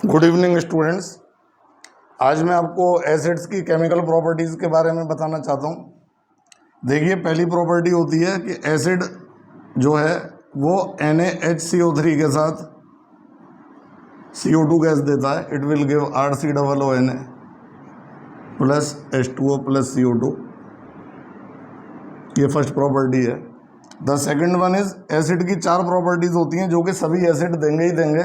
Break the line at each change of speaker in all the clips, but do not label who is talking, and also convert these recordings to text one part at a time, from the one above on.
Good evening students. आज मैं आपको एसिड्स की केमिकल प्रॉपर्टीज़ के बारे में बताना चाहता हूँ। देखिए, पहली प्रॉपर्टी होती है कि एसिड जो है वो NaHCO3 के साथ CO2 गैस देता है। It will give RCOONA plus H2O plus CO2। ये फर्स्ट प्रॉपर्टी है। The second one is, acid की चार प्रॉपर्टीज़ होती हैं जो कि सभी एसिड देंगे ही देंगे।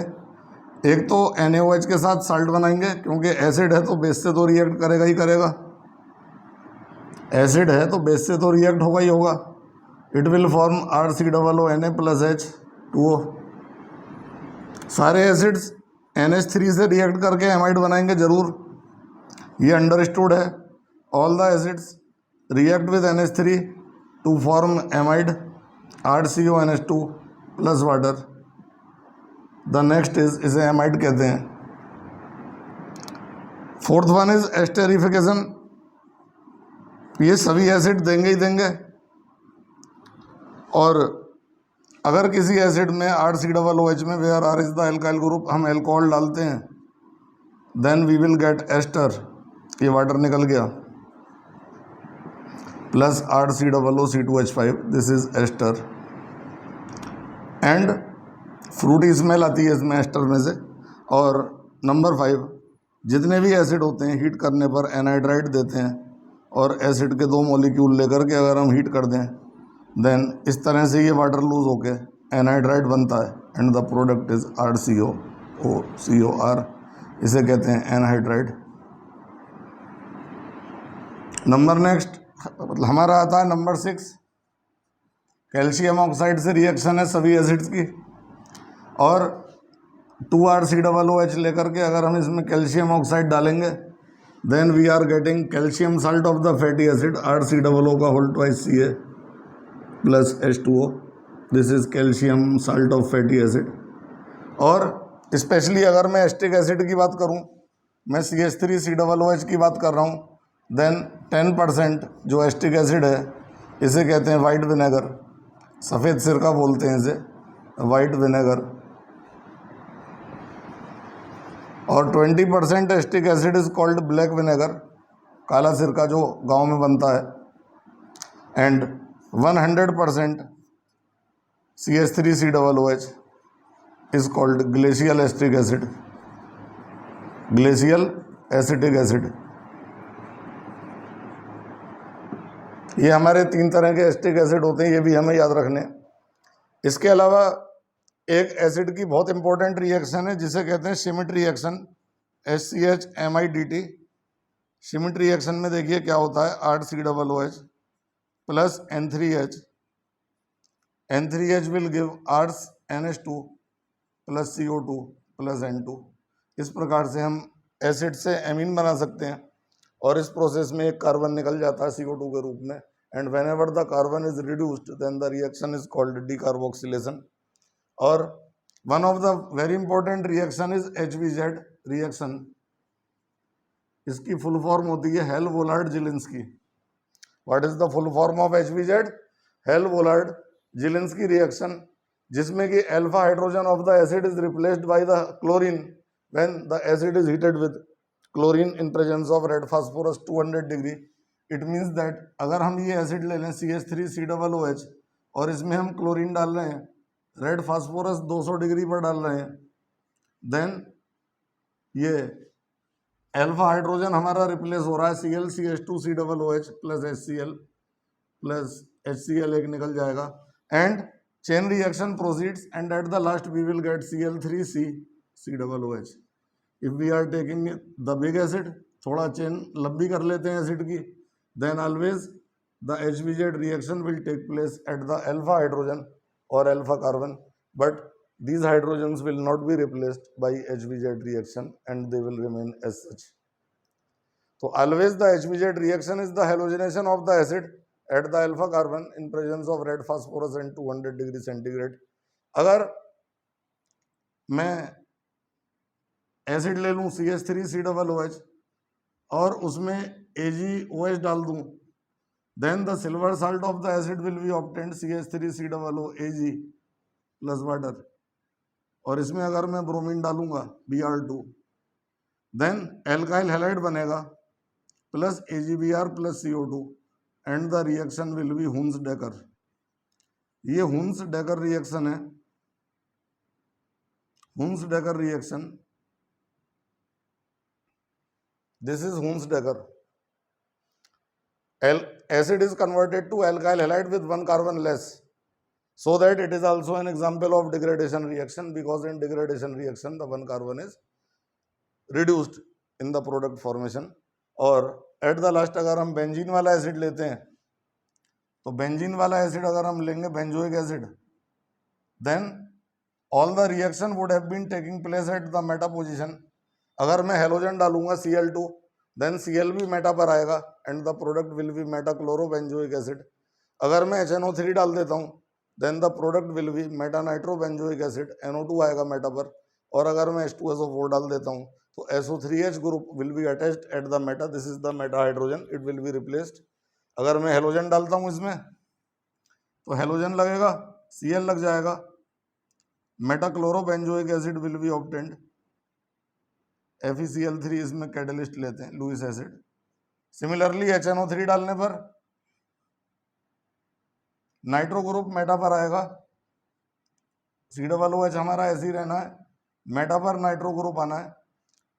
एक तो NaOH के साथ साल्ट बनाएंगे, क्योंकि एसिड है तो बेस से तो रिएक्ट करेगा ही करेगा। एसिड है तो बेस से तो रिएक्ट होगा ही होगा। It will form RCOONA plus H2O। सारे एसिड्स NH3 से रिएक्ट करके एमाइड बनाएंगे जरूर, ये अंडरस्टूड है। All the acids react with NH3 to form amide RCONH2 plus water. The next is, इसे एमाइड कहते हैं। Fourth one is esterification. ये सभी एसिड देंगे ही देंगे, और अगर किसी एसिड में RCOOH में where R is the alkyl group हम एल्कोहल डालते हैं, then we will get ester. ये वाटर निकल गया, plus RCOOC2H5, this is ester. And fruity smell आती है इसमें एस्टर में से। और नंबर 5, जितने भी एसिड होते हैं हीट करने पर एनहाइड्राइड देते हैं, और एसिड के दो मॉलिक्यूल लेकर के अगर हम हीट कर दें, देन इस तरह से ये वाटर लूज होके एनहाइड्राइड बनता है, and the product is RCOCOR। इसे कहते हैं एनहाइड्राइड। नंबर नेक्स्ट हमारा आता है नंबर 6। कैल्शियम ऑक्साइड से रिएक्शन है सभी एसिड्स की, और 2RCOOH लेकर के अगर हम इसमें कैल्शियम ऑक्साइड डालेंगे, then we are getting calcium salt of the fatty acid RCOO का whole twice Ca plus H2O। This is calcium salt of fatty acid. और स्पेशली अगर मैं एस्टिक एसिड की बात करूं, मैं CH3COOH की बात कर रहा हूं, देन 10% जो एस्टिक एसिड है इसे कहते हैं वाइट विनेगर। सफ़ेद सिरका बोलते हैं इसे, वाइट विनेगर। और 20% acetic acid is called black vinegar, काला सिरका जो गांव में बनता है। And 100% CH3COOH is called glacial acetic acid, glacial acetic acid. ये हमारे 3 तरह के एस्टिक एसिड होते हैं, ये भी हमें याद रखने। इसके अलावा एक एसिड की बहुत इंपॉर्टेंट रिएक्शन है जिसे कहते हैं Schmidt reaction, SCHMIDT। Schmidt reaction में देखिए क्या होता है, RCOOH plus N3H। N3H will give RNH2 plus CO2 plus N2। इस प्रकार से हम एसिड से एमीन बना सकते हैं, और इस प्रोसेस में एक कार्बन निकल जाता है CO2 के रूप में। And whenever the carbon is reduced, then the reaction is called decarboxylation. और one of the very important reaction is HVZ reaction. इसकी फुल फॉर्म होती है Hell Volhard Zelinsky. What is the full form of HVZ? Hell Volhard Zelinsky reaction, जिसमें कि alpha hydrogen of the acid is replaced by the chlorine when the acid is heated with chlorine in presence of red phosphorus 200 degree. It means that अगर हम ये acid ले लें CH3COOH, और इसमें हम क्लोरीन डाल रहे हैं, रेड फास्फोरस 200 डिग्री पर डाल रहे हैं, देन ये अल्फा हाइड्रोजन हमारा रिप्लेस हो रहा है ClCH2COOH plus HCl plus HCl एक निकल जाएगा, and chain reaction proceeds, and at the last we will get Cl3CCOOH। If we are taking the big acid, थोड़ा चेन लंबी कर लेते हैं एसिड की, then always the HVZ reaction will take place at the alpha hydrogen और alpha carbon, but these hydrogens will not be replaced by HVZ reaction and they will remain as such. So always the HVZ reaction is the halogenation of the acid at the alpha carbon in presence of red phosphorus and 200 degree centigrade. अगर मैं acid ले लूँ CH3COOH और उसमें AgOH डाल दूँ, then the silver salt of the acid will be obtained CH3COOAg plus water। और इसमें अगर मैं ब्रोमीन डालूंगा Br2, देन एल्काइल हैलाइड बनेगा plus AgBr plus CO2 and the reaction will be Hund's decker. ये हुन्स डेकर रिएक्शन है, Hund's decker reaction, this is Hund's decker. Acid is converted to alkyl halide with one carbon less, so that it is also an example of degradation reaction, because in degradation reaction the one carbon is reduced in the product formation। और eight the last अगर हम benzene वाला acid लेते हैं तो benzene वाला acid अगर हम लेंगे benzoic acid, then all the reaction would have been taking place at the meta position. अगर मैं हेलोजन डालूंगा Cl2, देन Cl भी मेटा पर आएगा and the product will be meta chlorobenzoic acid. अगर मैं HNO3 डाल देता हूँ, then the product will be meta nitrobenzoic acid, NO2 आएगा मेटा पर। और अगर मैं H2SO4 डाल देता हूँ तो SO3H group will be attached eight the Meta, this is the Meta hydrogen, it will be replaced. अगर मैं हेलोजन डालता हूँ इसमें तो हेलोजन लगेगा, Cl लग जाएगा, meta chlorobenzoic acid will be obtained, FeCl3 इसमें कैटलिस्ट लेते हैं, लुईस एसिड। सिमिलरली HNO3 डालने पर नाइट्रो ग्रुप मेटा पर आएगा, COOH हमारा ऐसे ही रहना है, मेटा पर नाइट्रो ग्रुप आना है,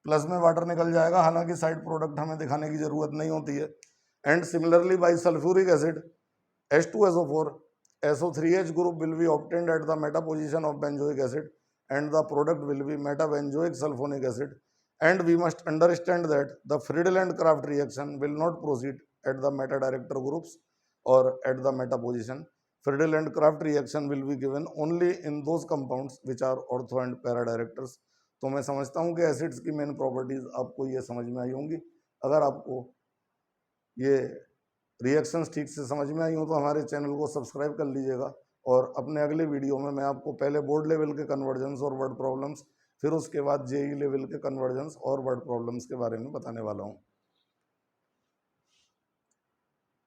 प्लस में वाटर निकल जाएगा, हालांकि साइड प्रोडक्ट हमें दिखाने की जरूरत नहीं होती है। And similarly by sulphuric acid H2SO4, SO3H group will be obtained at the meta position of benzoic acid and the product will be meta benzoic sulfonic acid। And we must understand that the Friedel and Kraft reaction will not proceed at the meta director groups or at the meta position। Friedel and Kraft reaction will be given only in those compounds which are ortho and para directors। तो मैं समझता हूँ कि acids की main properties आपको ये समझ में आई होंगी। अगर आपको ये रिएक्शंस ठीक से समझ में आई हो तो हमारे चैनल को सब्सक्राइब कर लीजिएगा। और अपने अगले वीडियो में मैं आपको पहले बोर्ड लेवल के कन्वर्जेंस और वर्ड प्रॉब्लम्स, फिर उसके बाद JEE लेवल के कन्वर्जेंस और वर्ड प्रॉब्लम्स के बारे में बताने वाला हूँ।